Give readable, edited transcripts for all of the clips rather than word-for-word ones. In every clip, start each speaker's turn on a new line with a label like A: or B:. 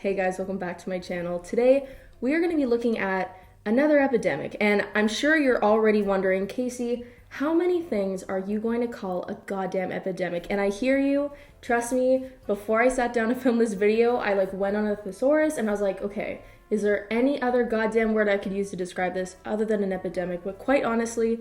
A: Hey guys, welcome back to my channel. Today we are going to be looking at another epidemic, and I'm sure you're already wondering, Casey, how many things are you going to call a goddamn epidemic? And I hear you. Trust me, before I sat down to film this video, I went on a thesaurus and I was like, okay, is there any other goddamn word I could use to describe this other than an epidemic? But quite honestly,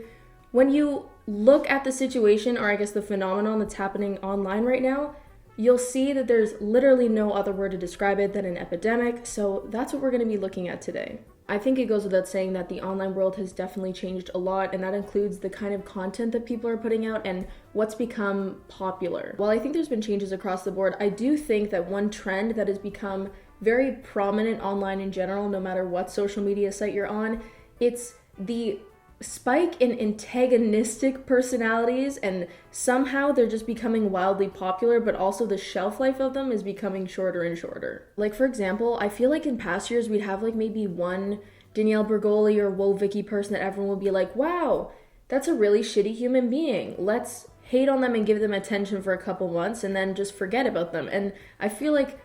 A: when you look at the situation, or I guess the phenomenon that's happening online right now, you'll see that there's literally no other word to describe it than an epidemic, so that's what we're going to be looking at today. I think it goes without saying that the online world has definitely changed a lot, and that includes the kind of content that people are putting out and what's become popular. While I think there's been changes across the board, I do think that one trend that has become very prominent online in general, no matter what social media site you're on, it's the spike in antagonistic personalities, and somehow they're just becoming wildly popular, but also the shelf life of them is becoming shorter and shorter. Like, for example, I feel like in past years we'd have maybe one Danielle Bergoli or Whoa Vicky person that everyone would be like, wow, that's a really shitty human being. Let's hate on them and give them attention for a couple months and then just forget about them. And I feel like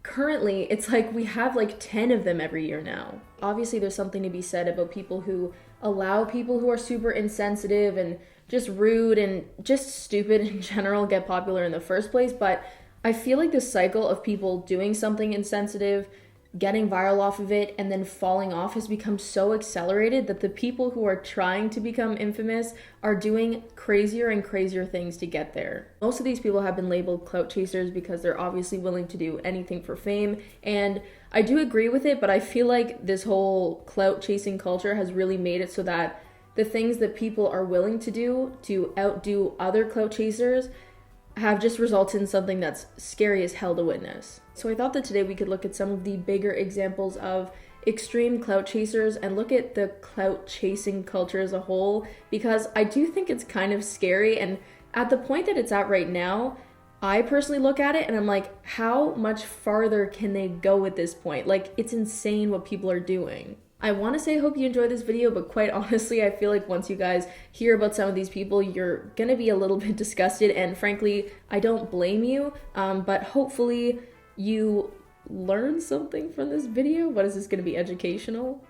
A: currently it's like we have 10 of them every year now. Obviously there's something to be said about people who allow people who are super insensitive and just rude and just stupid in general get popular in the first place, but I feel like the cycle of people doing something insensitive, getting viral off of it, and then falling off has become so accelerated that the people who are trying to become infamous are doing crazier and crazier things to get there. Most of these people have been labeled clout chasers because they're obviously willing to do anything for fame, and I do agree with it, but I feel like this whole clout chasing culture has really made it so that the things that people are willing to do to outdo other clout chasers have just resulted in something that's scary as hell to witness. So I thought that today we could look at some of the bigger examples of extreme clout chasers and look at the clout chasing culture as a whole, because I do think it's kind of scary, and at the point that it's at right now, I personally look at it and I'm like, how much farther can they go at this point? It's insane what people are doing. I want to say I hope you enjoyed this video, but quite honestly, I feel like once you guys hear about some of these people, you're gonna be a little bit disgusted, and frankly, I don't blame you, but hopefully you learn something from this video. What is this gonna be, educational?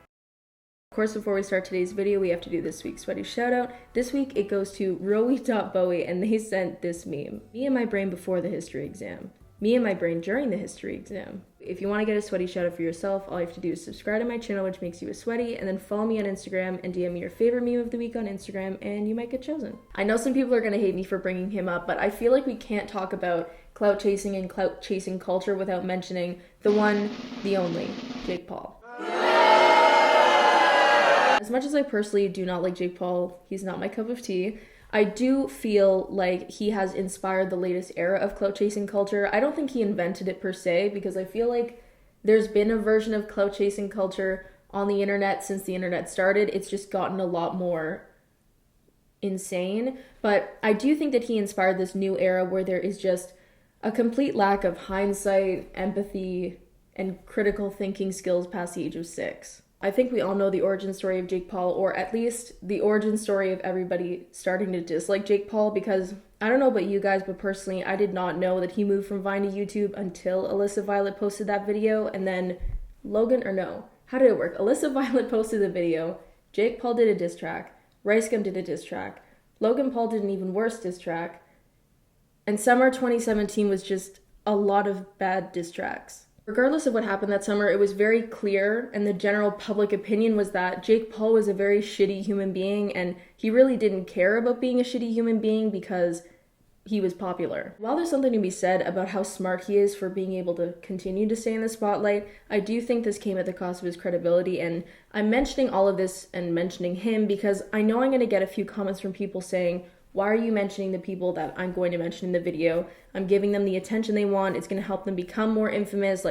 A: Of course, before we start today's video, we have to do this week's sweaty shout out. This week it goes to Rowie.Bowie, and they sent this meme. Me and my brain before the history exam. Me and my brain during the history exam. If you want to get a sweaty shout out for yourself, all you have to do is subscribe to my channel, which makes you a sweaty, and then follow me on Instagram and DM me your favorite meme of the week on Instagram, and you might get chosen. I know some people are going to hate me for bringing him up, but I feel like we can't talk about clout chasing and clout chasing culture without mentioning the one, the only, Jake Paul. As much as I personally do not like Jake Paul, he's not my cup of tea, I do feel like he has inspired the latest era of clout chasing culture. I don't think he invented it per se, because I feel like there's been a version of clout chasing culture on the internet since the internet started. It's just gotten a lot more insane. But I do think that he inspired this new era where there is just a complete lack of hindsight, empathy, and critical thinking skills past the age of 6. I think we all know the origin story of Jake Paul, or at least the origin story of everybody starting to dislike Jake Paul, because I don't know about you guys, but personally, I did not know that he moved from Vine to YouTube until Alyssa Violet posted that video, and then how did it work? Alyssa Violet posted the video, Jake Paul did a diss track, Rice Gum did a diss track, Logan Paul did an even worse diss track, and summer 2017 was just a lot of bad diss tracks. Regardless of what happened that summer, it was very clear, and the general public opinion was that Jake Paul was a very shitty human being, and he really didn't care about being a shitty human being because he was popular. While there's something to be said about how smart he is for being able to continue to stay in the spotlight, I do think this came at the cost of his credibility, and I'm mentioning all of this and mentioning him because I know I'm going to get a few comments from people saying, why are you mentioning the people that I'm going to mention in the video? I'm giving them the attention they want. It's going to help them become more infamous.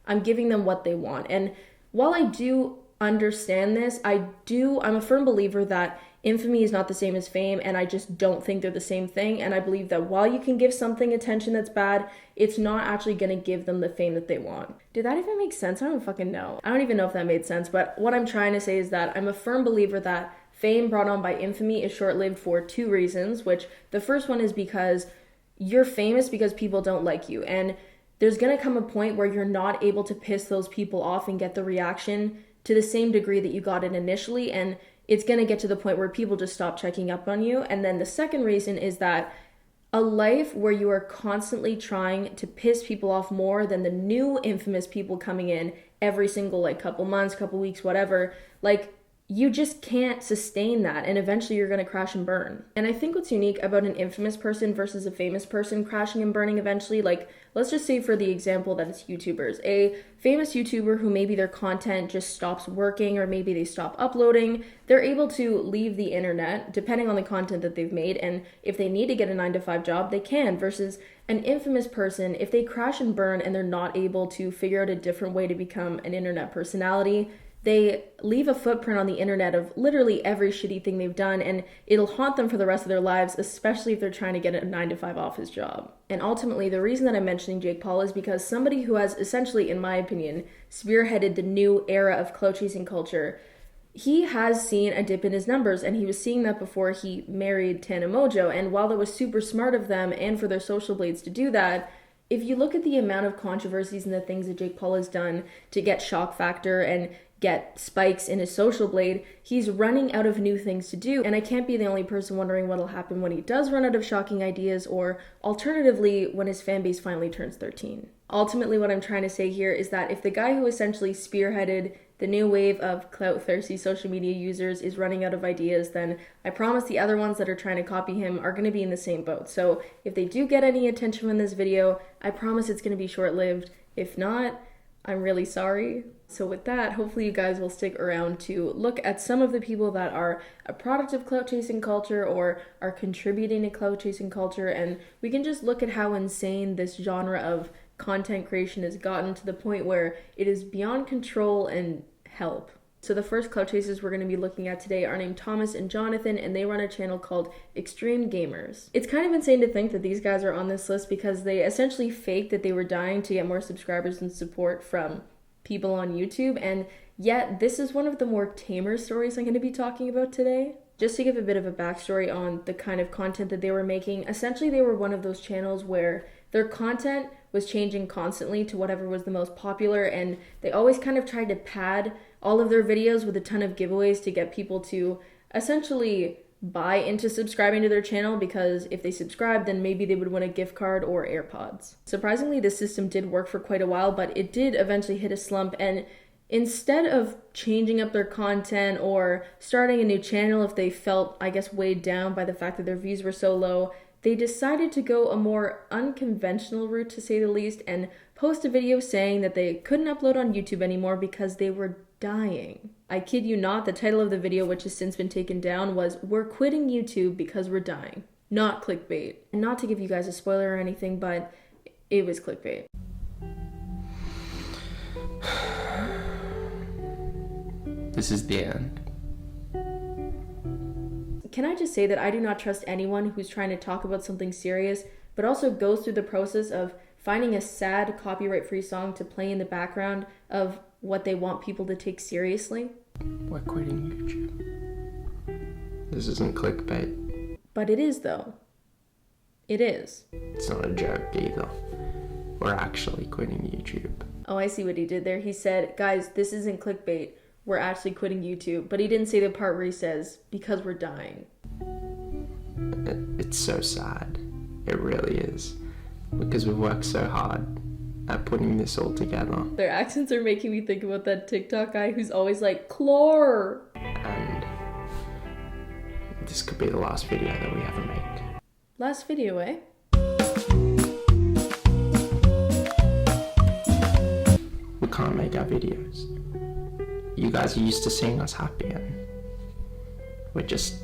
A: I'm giving them what they want. And while I do understand this, I'm a firm believer that infamy is not the same as fame, and I just don't think they're the same thing. And I believe that while you can give something attention that's bad, it's not actually going to give them the fame that they want. Did that even make sense? I don't fucking know. I don't even know if that made sense, but what I'm trying to say is that I'm a firm believer that fame brought on by infamy is short-lived for 2 reasons, which the first one is because you're famous because people don't like you, and there's going to come a point where you're not able to piss those people off and get the reaction to the same degree that you got it initially. And it's going to get to the point where people just stop checking up on you. And then the second reason is that a life where you are constantly trying to piss people off more than the new infamous people coming in every single like couple months, couple weeks, whatever, like you just can't sustain that, and eventually you're going to crash and burn. And I think what's unique about an infamous person versus a famous person crashing and burning eventually, like let's just say for the example that it's YouTubers, a famous YouTuber who maybe their content just stops working or maybe they stop uploading, they're able to leave the internet depending on the content that they've made, and if they need to get a 9-to-5 job, they can, versus an infamous person, if they crash and burn and they're not able to figure out a different way to become an internet personality, they leave a footprint on the internet of literally every shitty thing they've done, and it'll haunt them for the rest of their lives, especially if they're trying to get a 9-to-5 office job. And ultimately, the reason that I'm mentioning Jake Paul is because somebody who has essentially, in my opinion, spearheaded the new era of clout chasing culture, he has seen a dip in his numbers, and he was seeing that before he married Tana Mojo. And while it was super smart of them and for their social blades to do that, if you look at the amount of controversies and the things that Jake Paul has done to get shock factor and get spikes in his social blade, he's running out of new things to do. And I can't be the only person wondering what'll happen when he does run out of shocking ideas, or alternatively, when his fan base finally turns 13. Ultimately, what I'm trying to say here is that if the guy who essentially spearheaded the new wave of clout-thirsty social media users is running out of ideas, then I promise the other ones that are trying to copy him are going to be in the same boat. So if they do get any attention from this video, I promise it's going to be short-lived. If not, I'm really sorry. So with that, hopefully you guys will stick around to look at some of the people that are a product of clout chasing culture or are contributing to clout chasing culture, and we can just look at how insane this genre of content creation has gotten to the point where it is beyond control and help. So the first clout chasers we're going to be looking at today are named Thomas and Jonathan, and they run a channel called Extreme Gamers. It's kind of insane to think that these guys are on this list because they essentially faked that they were dying to get more subscribers and support from people on YouTube, and yet this is one of the more tamer stories I'm going to be talking about today. Just to give a bit of a backstory on the kind of content that they were making, essentially they were one of those channels where their content was changing constantly to whatever was the most popular, and they always kind of tried to pad all of their videos with a ton of giveaways to get people to essentially buy into subscribing to their channel, because if they subscribed, then maybe they would win a gift card or AirPods. Surprisingly, this system did work for quite a while, but it did eventually hit a slump, and instead of changing up their content or starting a new channel if they felt, I guess, weighed down by the fact that their views were so low, they decided to go a more unconventional route, to say the least, and post a video saying that they couldn't upload on YouTube anymore because they were dying. I kid you not, the title of the video, which has since been taken down, was "We're quitting YouTube because we're dying." Not clickbait. And not to give you guys a spoiler or anything, but it was clickbait.
B: This is the end.
A: Can I just say that I do not trust anyone who's trying to talk about something serious, but also goes through the process of finding a sad copyright-free song to play in the background of what they want people to take seriously.
B: We're quitting YouTube. This isn't clickbait.
A: But it is, though. It is.
B: It's not a joke either. We're actually quitting YouTube.
A: Oh, I see what he did there. He said, guys, this isn't clickbait. We're actually quitting YouTube. But he didn't say the part where he says, because we're dying.
B: It's so sad. It really is. Because we've worked so hard at putting this all together.
A: Their accents are making me think about that TikTok guy who's always like, Chlor!
B: And this could be the last video that we ever make.
A: Last video, eh?
B: We can't make our videos. You guys are used to seeing us happy, and we're just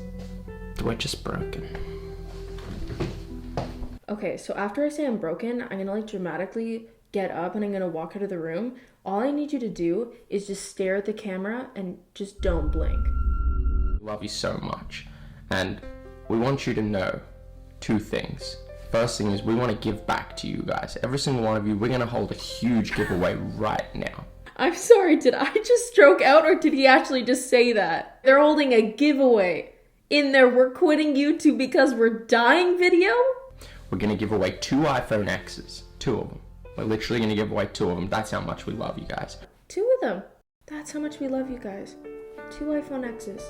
B: broken.
A: Okay, so after I say I'm broken, I'm gonna like dramatically get up and I'm gonna walk out of the room. All I need you to do is just stare at the camera and just don't blink.
B: We love you so much, and we want you to know two things. First thing is we want to give back to you guys. Every single one of you, we're gonna hold a huge giveaway right now.
A: I'm sorry, did I just stroke out or did he actually just say that? They're holding a giveaway in their "We're quitting YouTube because we're dying" video?
B: We're gonna give away 2 iPhone X's, 2 of them. We're literally going to give away 2 of them. That's how much we love you guys.
A: 2 of them. That's how much we love you guys. 2 iPhone X's.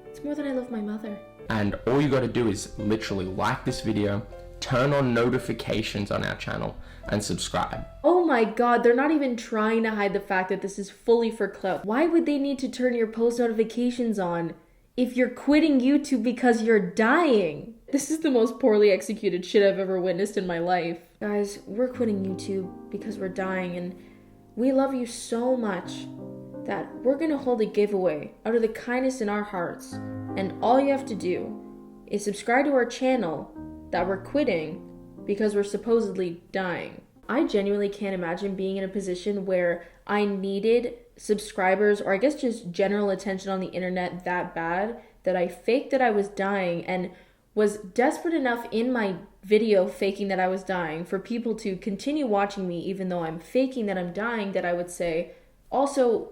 A: It's more than I love my mother.
B: And all you got to do is literally like this video, turn on notifications on our channel, and subscribe.
A: Oh my god, they're not even trying to hide the fact that this is fully for clout. Why would they need to turn your post notifications on if you're quitting YouTube because you're dying? This is the most poorly executed shit I've ever witnessed in my life. Guys, we're quitting YouTube because we're dying, and we love you so much that we're gonna hold a giveaway out of the kindness in our hearts. And all you have to do is subscribe to our channel that we're quitting because we're supposedly dying. I genuinely can't imagine being in a position where I needed subscribers, or I guess just general attention on the internet that bad that I faked that I was dying and was desperate enough in my video faking that I was dying for people to continue watching me even though I'm faking that I'm dying, that I would say, also,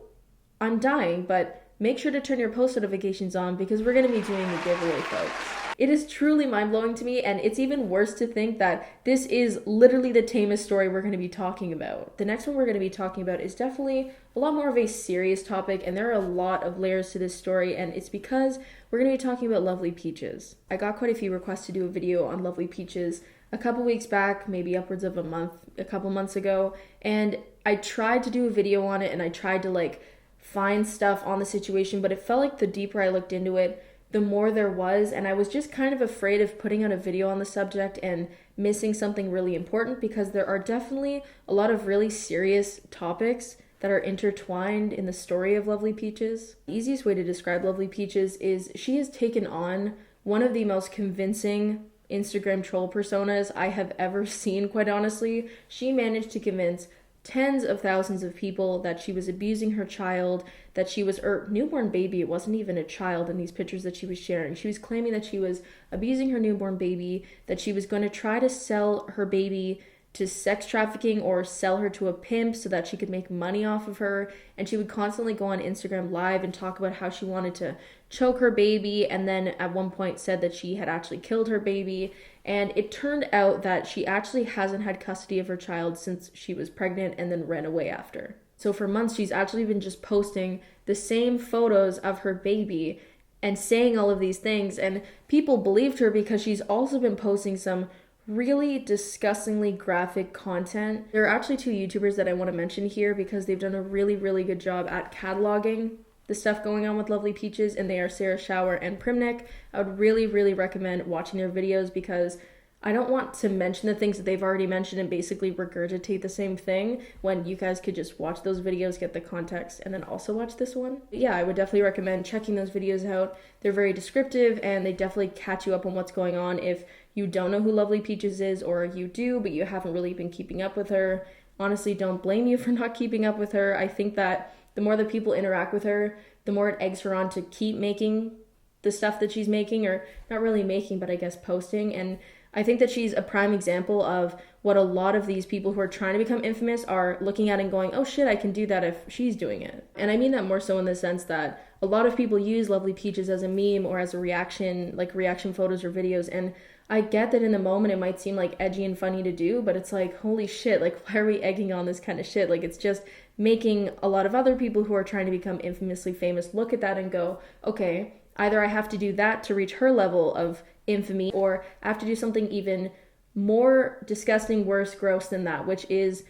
A: I'm dying, but make sure to turn your post notifications on because we're going to be doing the giveaway, folks. It is truly mind-blowing to me, and it's even worse to think that this is literally the tamest story we're going to be talking about. The next one we're going to be talking about is definitely a lot more of a serious topic, and there are a lot of layers to this story, and it's because we're going to be talking about Lovely Peaches. I got quite a few requests to do a video on Lovely Peaches a couple weeks back, maybe upwards of a couple months ago, and I tried to do a video on it, and I tried to find stuff on the situation, but it felt like the deeper I looked into it, the more there was, and I was just kind of afraid of putting out a video on the subject and missing something really important, because there are definitely a lot of really serious topics that are intertwined in the story of Lovely Peaches. The easiest way to describe Lovely Peaches is she has taken on one of the most convincing Instagram troll personas I have ever seen, quite honestly. She managed to convince tens of thousands of people that she was abusing her child, that she was her newborn baby. It wasn't even a child in these pictures that she was sharing. She was claiming that she was abusing her newborn baby, that she was going to try to sell her baby to sex trafficking or sell her to a pimp so that she could make money off of her. And she would constantly go on Instagram Live and talk about how she wanted to choke her baby, and then at one point said that she had actually killed her baby. And it turned out that she actually hasn't had custody of her child since she was pregnant and then ran away after. So for months, she's actually been just posting the same photos of her baby and saying all of these things. And people believed her because she's also been posting some really disgustingly graphic content. There are actually 2 YouTubers that I want to mention here because they've done a really, really good job at cataloging the stuff going on with Lovely Peaches, and they are Sarah Shower and Primnick. I would really, really recommend watching their videos because I don't want to mention the things that they've already mentioned and basically regurgitate the same thing when you guys could just watch those videos, get the context, and then also watch this one. But yeah, I would definitely recommend checking those videos out. They're very descriptive and they definitely catch you up on what's going on if you don't know who Lovely Peaches is, or you do, but you haven't really been keeping up with her. Honestly, don't blame you for not keeping up with her. I think that the more that people interact with her, the more it eggs her on to keep making the stuff that she's making, or not really making, but I guess posting. And I think that she's a prime example of what a lot of these people who are trying to become infamous are looking at and going, oh shit, I can do that if she's doing it. And I mean that more so in the sense that a lot of people use Lovely Peaches as a meme or as a reaction, like reaction photos or videos. And I get that in the moment it might seem like edgy and funny to do, but it's like, holy shit, like why are we egging on this kind of shit? Like it's just making a lot of other people who are trying to become infamously famous look at that and go, okay, either I have to do that to reach her level of infamy, or I have to do something even more disgusting, worse, gross than that, which is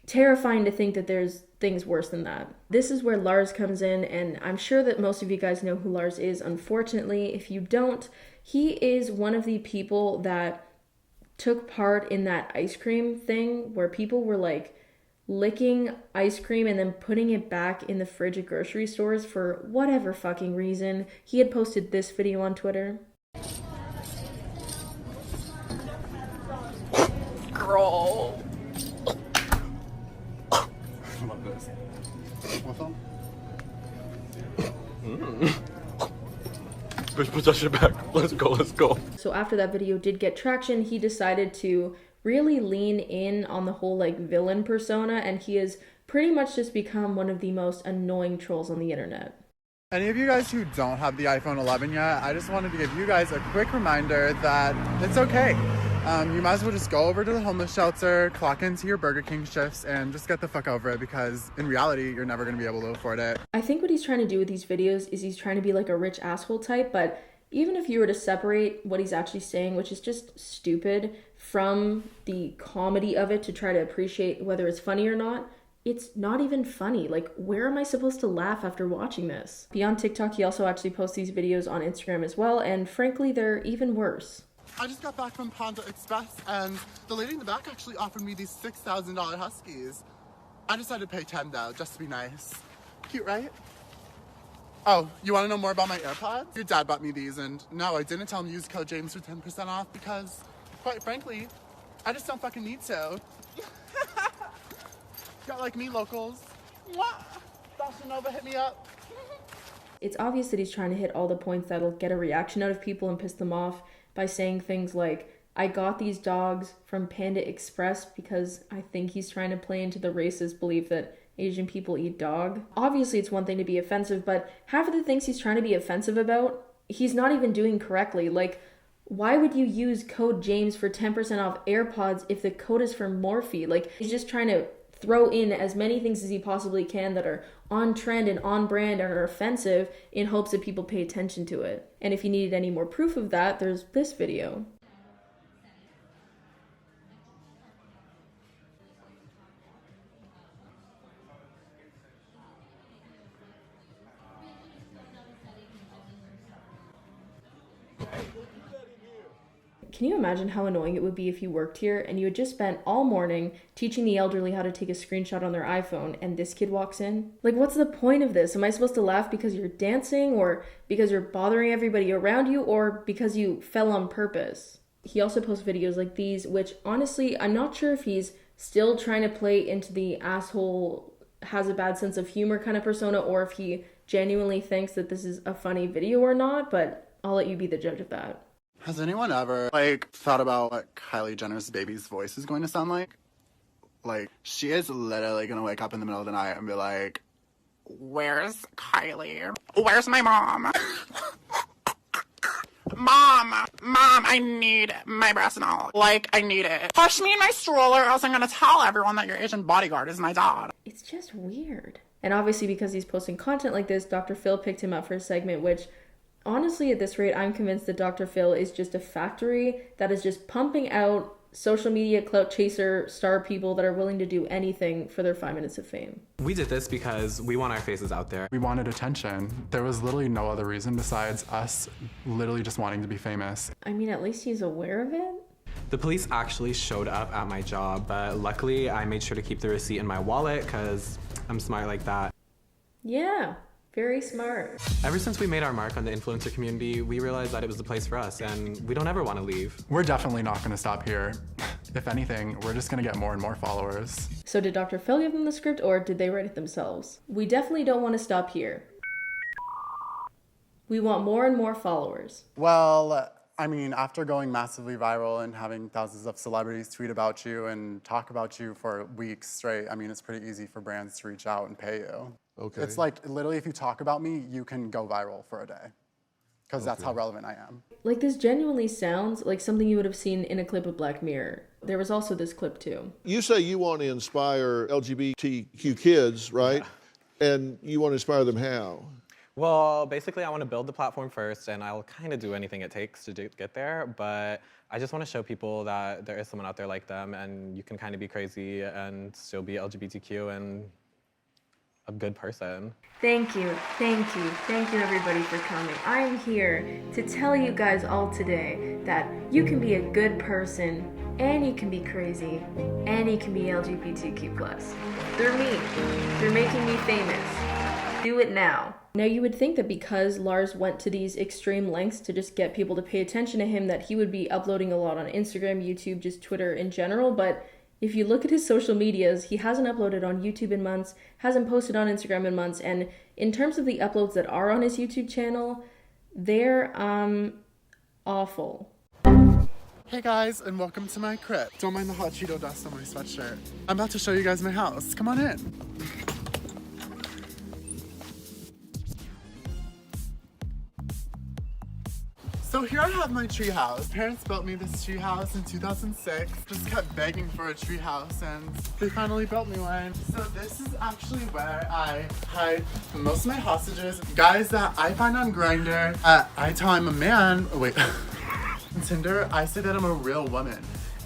A: terrifying to think that there's things worse than that. This is where Lars comes in, and I'm sure that most of you guys know who Lars is. Unfortunately, if you don't, he is one of the people that took part in that ice cream thing where people were like licking ice cream and then putting it back in the fridge at grocery stores for whatever fucking reason. He had posted this video on Twitter.
C: Girl. Bitch, put that shit back. Let's go.
A: So after that video did get traction, he decided to really lean in on the whole like villain persona, and he has pretty much just become one of the most annoying trolls on the internet.
D: Any of you guys who don't have the iPhone 11 yet, I just wanted to give you guys a quick reminder that it's okay. You might as well just go over to the homeless shelter, clock into your Burger King shifts, and just get the fuck over it, because in reality, you're never gonna be able to afford it.
A: I think what he's trying to do with these videos is he's trying to be like a rich asshole type, but even if you were to separate what he's actually saying, which is just stupid, from the comedy of it to try to appreciate whether it's funny or not, it's not even funny. Like, where am I supposed to laugh after watching this? Beyond TikTok, he also actually posts these videos on Instagram as well, and frankly, they're even worse.
D: I just got back from Panda Express, and the lady in the back actually offered me these $6,000 Huskies. I decided to pay 10 though, just to be nice. Cute, right? Oh, you want to know more about my AirPods? Your dad bought me these, and no, I didn't tell him to use code James for 10% off because, quite frankly, I just don't fucking need to. Got like me, locals. Mwah! Fashion Nova, hit me up.
A: It's obvious that he's trying to hit all the points that'll get a reaction out of people and piss them off by saying things like, I got these dogs from Panda Express, because I think he's trying to play into the racist belief that Asian people eat dog. Obviously, it's one thing to be offensive, but half of the things he's trying to be offensive about, he's not even doing correctly. Like, why would you use code James for 10% off AirPods if the code is for Morphe? Like, he's just trying to throw in as many things as he possibly can that are on trend and on brand and are offensive in hopes that people pay attention to it. And if you needed any more proof of that, there's this video. Can you imagine how annoying it would be if you worked here and you had just spent all morning teaching the elderly how to take a screenshot on their iPhone and this kid walks in? Like, what's the point of this? Am I supposed to laugh because you're dancing, or because you're bothering everybody around you, or because you fell on purpose? He also posts videos like these, which honestly, I'm not sure if he's still trying to play into the asshole, has a bad sense of humor kind of persona, or if he genuinely thinks that this is a funny video or not, but I'll let you be the judge of that.
D: Has anyone ever, thought about what Kylie Jenner's baby's voice is going to sound like? Like, she is literally gonna wake up in the middle of the night and be like, where's Kylie? Where's my mom? Mom, I need my breast milk. I need it. Push me in my stroller, or else I'm gonna tell everyone that your Asian bodyguard is my dad.
A: It's just weird. And obviously, because he's posting content like this, Dr. Phil picked him up for a segment, which honestly, at this rate, I'm convinced that Dr. Phil is just a factory that is just pumping out social media clout chaser star people that are willing to do anything for their 5 minutes of fame.
E: We did this because we want our faces out there.
D: We wanted attention. There was literally no other reason besides us literally just wanting to be famous.
A: I mean, at least he's aware of it.
E: The police actually showed up at my job, but luckily I made sure to keep the receipt in my wallet because I'm smart like that.
A: Yeah. Very smart.
E: Ever since we made our mark on the influencer community, we realized that it was the place for us, and we don't ever want to leave.
D: We're definitely not going to stop here. If anything, we're just going to get more and more followers.
A: So did Dr. Phil give them the script, or did they write it themselves? We definitely don't want to stop here. We want more and more followers.
D: Well, I mean, after going massively viral and having thousands of celebrities tweet about you and talk about you for weeks straight, I mean, it's pretty easy for brands to reach out and pay you.
F: Okay.
D: It's like, literally, if you talk about me, you can go viral for a day. Because that's how relevant I am.
A: Like, this genuinely sounds like something you would have seen in a clip of Black Mirror. There was also this clip, too.
F: You say you want to inspire LGBTQ kids, right? Yeah. And you want to inspire them how?
E: Well, basically, I want to build the platform first, and I'll kind of do anything it takes to get there, but I just want to show people that there is someone out there like them, and you can kind of be crazy and still be LGBTQ and a good person.
A: Thank you everybody for coming. I'm here to tell you guys all today that you can be a good person, and you can be crazy, and you can be LGBTQ+. Through me. They're making me famous. Do it now. Now, you would think that because Lars went to these extreme lengths to just get people to pay attention to him, that he would be uploading a lot on Instagram, YouTube, just Twitter in general, but if you look at his social medias, he hasn't uploaded on YouTube in months, hasn't posted on Instagram in months, and in terms of the uploads that are on his YouTube channel, they're, awful.
D: Hey guys, and welcome to my crib. Don't mind the hot Cheeto dust on my sweatshirt. I'm about to show you guys my house. Come on in. So here I have my tree house. Parents built me this tree house in 2006. Just kept begging for a tree house and they finally built me one. So this is actually where I hide most of my hostages. Guys that I find on Grindr, I tell I'm a man. Oh, wait. On Tinder, I say that I'm a real woman.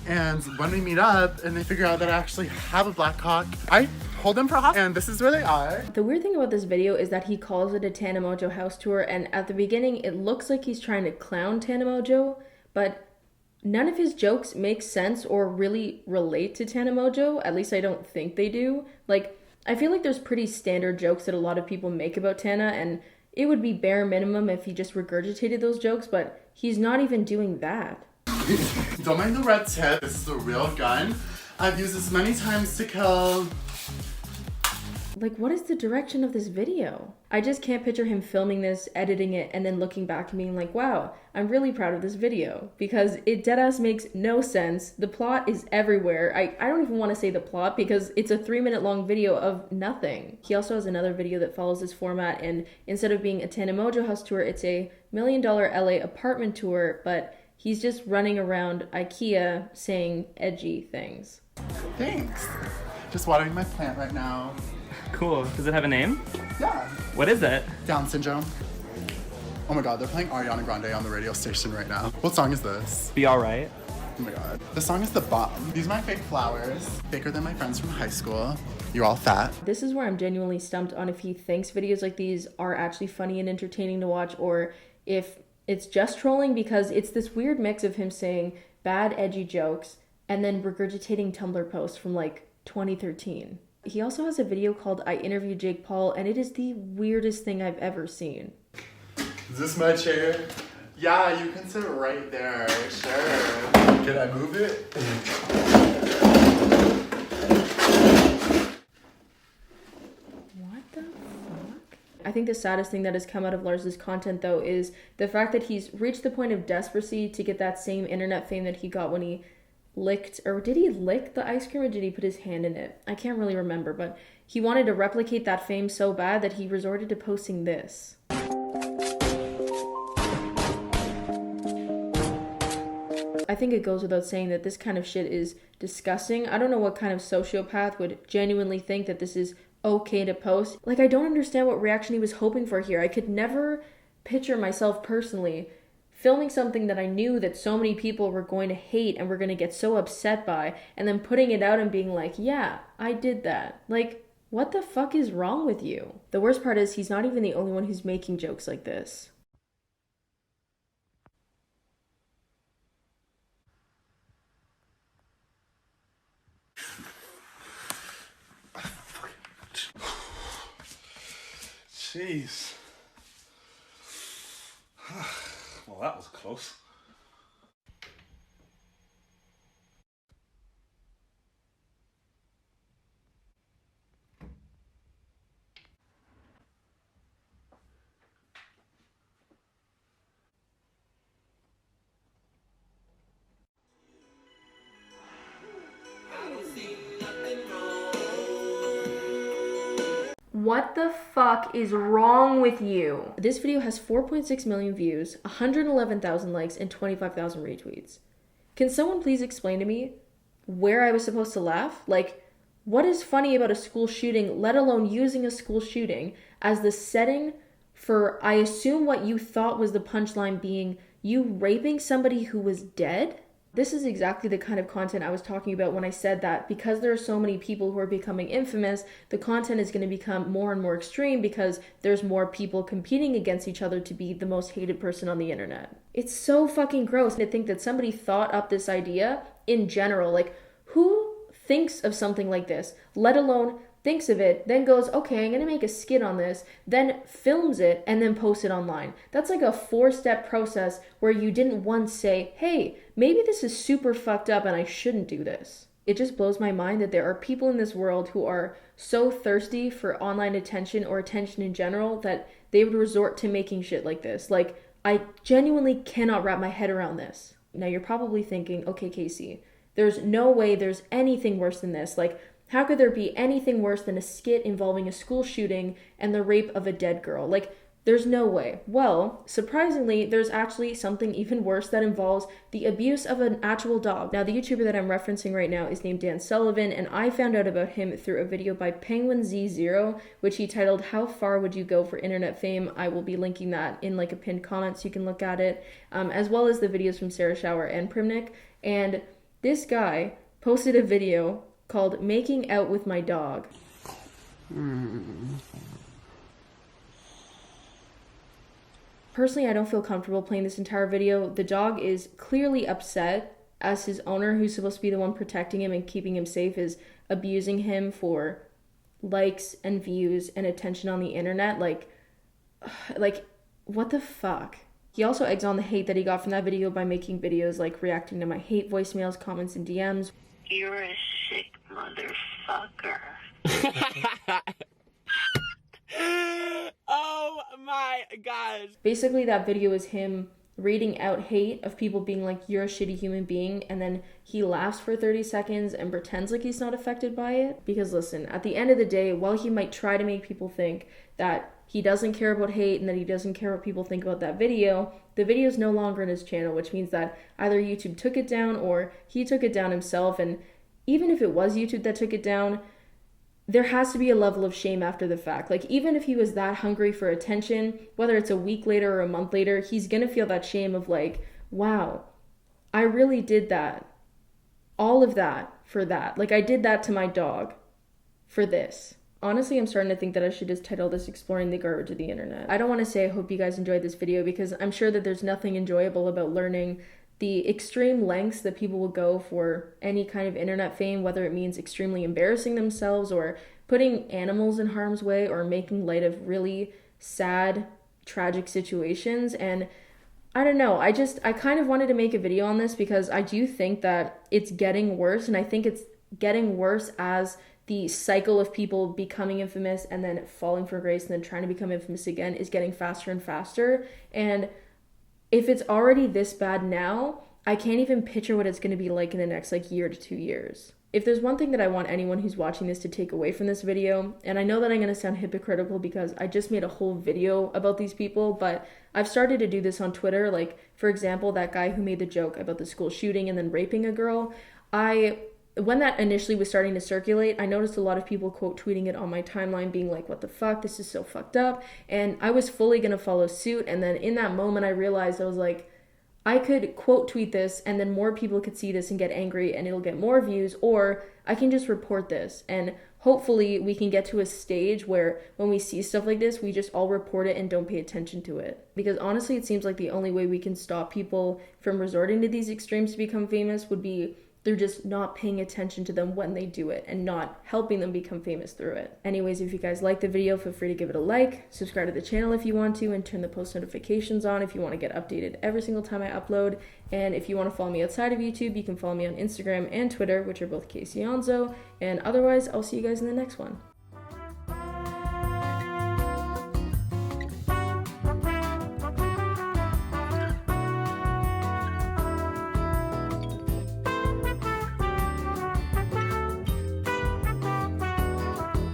D: And when we meet up and they figure out that I actually have a black cock, I hold them for a hot, and this is where they are.
A: The weird thing about this video is that he calls it a Tana Mongeau house tour, and at the beginning it looks like he's trying to clown Tana Mongeau, but none of his jokes make sense or really relate to Tana Mongeau. At least I don't think they do. Like, I feel like there's pretty standard jokes that a lot of people make about Tana, and it would be bare minimum if he just regurgitated those jokes, but he's not even doing that.
D: Don't mind the red tip, this is a real gun. I've used this many times to kill.
A: Like, what is the direction of this video? I just can't picture him filming this, editing it, and then looking back and being like, wow, I'm really proud of this video. Because it deadass makes no sense. The plot is everywhere. I don't even want to say the plot because it's a 3-minute long video of nothing. He also has another video that follows this format, and instead of being a Tana Mongeau house tour, it's a $1 million LA apartment tour, but he's just running around IKEA saying edgy things.
D: Thanks. Just watering my plant right now.
G: Cool. Does it have a name?
D: Yeah.
G: What is it?
D: Down syndrome. Oh my god, they're playing Ariana Grande on the radio station right now. What song is this?
G: Be Alright.
D: Oh my god. The song is The Bomb. These are my fake flowers. Faker than my friends from high school. You're all fat.
A: This is where I'm genuinely stumped on if he thinks videos like these are actually funny and entertaining to watch, or if it's just trolling, because it's this weird mix of him saying bad edgy jokes and then regurgitating Tumblr posts from like 2013. He also has a video called I Interviewed Jake Paul, and it is the weirdest thing I've ever seen.
D: Is this my chair? Yeah, you can sit right there. Sure. Can I move it?
A: What the fuck? I think the saddest thing that has come out of Lars's content, though, is the fact that he's reached the point of desperacy to get that same internet fame that he got when he licked, or did he lick the ice cream or did he put his hand in it? I can't really remember, but he wanted to replicate that fame so bad that he resorted to posting this. I think it goes without saying that this kind of shit is disgusting. I don't know what kind of sociopath would genuinely think that this is okay to post. Like, I don't understand what reaction he was hoping for here. I could never picture myself personally filming something that I knew that so many people were going to hate and were going to get so upset by, and then putting it out and being like, yeah, I did that. Like, what the fuck is wrong with you? The worst part is he's not even the only one who's making jokes like this.
H: Jeez. Well, that was close.
A: What the fuck is wrong with you? This video has 4.6 million views, 111,000 likes, and 25,000 retweets. Can someone please explain to me where I was supposed to laugh? Like, what is funny about a school shooting, let alone using a school shooting as the setting for, I assume, what you thought was the punchline being you raping somebody who was dead? This is exactly the kind of content I was talking about when I said that because there are so many people who are becoming infamous, the content is going to become more and more extreme because there's more people competing against each other to be the most hated person on the internet. It's so fucking gross to think that somebody thought up this idea in general. Like, who thinks of something like this, let alone thinks of it, then goes, okay, I'm gonna make a skit on this, then films it, and then posts it online. That's like a 4-step process where you didn't once say, hey, maybe this is super fucked up and I shouldn't do this. It just blows my mind that there are people in this world who are so thirsty for online attention or attention in general that they would resort to making shit like this. Like, I genuinely cannot wrap my head around this. Now you're probably thinking, okay, Casey, there's no way there's anything worse than this. Like, how could there be anything worse than a skit involving a school shooting and the rape of a dead girl? Like, There's no way. Well, surprisingly, there's actually something even worse that involves the abuse of an actual dog. Now, the YouTuber that I'm referencing right now is named Dan Sullivan, and I found out about him through a video by PenguinZ0, which he titled, "How Far Would You Go for Internet Fame?" I will be linking that in like a pinned comment so you can look at it, as well as the videos from Sarah Shower and Primnick. And this guy posted a video called "Making Out with My Dog." Personally, I don't feel comfortable playing this entire video. The dog is clearly upset as his owner, who's supposed to be the one protecting him and keeping him safe, is abusing him for likes and views and attention on the internet. Like, what the fuck? He also eggs on the hate that he got from that video by making videos like reacting to my hate voicemails, comments, and DMs.
I: You're a sick motherfucker.
C: Oh my gosh.
A: Basically, that video is him reading out hate of people being like, "You're a shitty human being," and then he laughs for 30 seconds and pretends like he's not affected by it. Because listen, at the end of the day, while he might try to make people think that he doesn't care about hate and that he doesn't care what people think about that video, the video is no longer on his channel, which means that either YouTube took it down or he took it down himself. And even if it was YouTube that took it down, there has to be a level of shame after the fact. Like, even if he was that hungry for attention, whether it's a week later or a month later, he's gonna feel that shame of like, wow, I really did that. All of that for that. Like, I did that to my dog for this. Honestly, I'm starting to think that I should just title this "Exploring the Garbage of the Internet." I don't want to say I hope you guys enjoyed this video, because I'm sure that there's nothing enjoyable about learning the extreme lengths that people will go for any kind of internet fame, whether it means extremely embarrassing themselves or putting animals in harm's way or making light of really sad, tragic situations. And I don't know, I kind of wanted to make a video on this because I do think that it's getting worse, and I think it's getting worse as the cycle of people becoming infamous and then falling from grace and then trying to become infamous again is getting faster and faster. And if it's already this bad now, I can't even picture what it's going to be like in the next like year to 2 years. If there's one thing that I want anyone who's watching this to take away from this video, and I know that I'm going to sound hypocritical because I just made a whole video about these people, but I've started to do this on Twitter. Like, for example, that guy who made the joke about the school shooting and then raping a girl, when that initially was starting to circulate, I noticed a lot of people quote tweeting it on my timeline being like, "What the fuck, this is so fucked up." And I was fully gonna follow suit, and then in that moment I realized, I was like, I could quote tweet this and then more people could see this and get angry and it'll get more views, or I can just report this, and hopefully we can get to a stage where when we see stuff like this, we just all report it and don't pay attention to it. Because honestly, it seems like the only way we can stop people from resorting to these extremes to become famous would be they're just not paying attention to them when they do it and not helping them become famous through it. Anyways, if you guys like the video, feel free to give it a like, subscribe to the channel if you want to, and turn the post notifications on if you want to get updated every single time I upload. And if you want to follow me outside of YouTube, you can follow me on Instagram and Twitter, which are both Aonso. And otherwise, I'll see you guys in the next one.